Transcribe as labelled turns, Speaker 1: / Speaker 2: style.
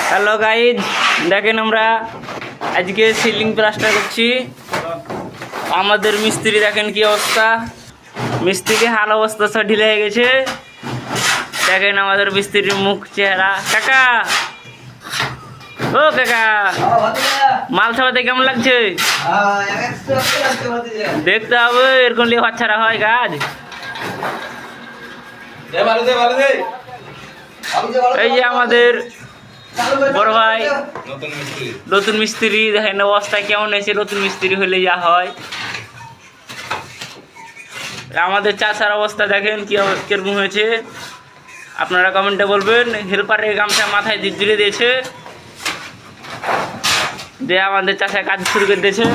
Speaker 1: Hello guys, দেখেন আমরা আজকে সিলিং প্লাস্টার করছি। আমাদের মিস্ত্রি দেখেন কি অবস্থা, মিস্ত্রিকে হাল অবস্থা সব ঢিলে হয়ে গেছে। দেখেন আমাদের মিস্ত্রির মুখ চেহারা। কাকা, ও কাকা, মাল ছাপাতে কেমন লাগছে? দেখতে হবে, এরকম লিয়ে বাচ্চারা হয় কাজ। এই যে আমাদের বড় ভাই নতুন মিস্ত্রি, দেখেন অবস্থা কেমন হয়েছে। নতুন মিস্ত্রি হলে যা হয়। আমাদের চাষার অবস্থা দেখেন কিরকম হয়েছে, আপনারা কমেন্টে বলবেন। হেল্পারের গামছা মাথায় ঝুলে দিয়েছে, দিয়ে আমাদের চাষায় কাজ শুরু করে দিয়েছে।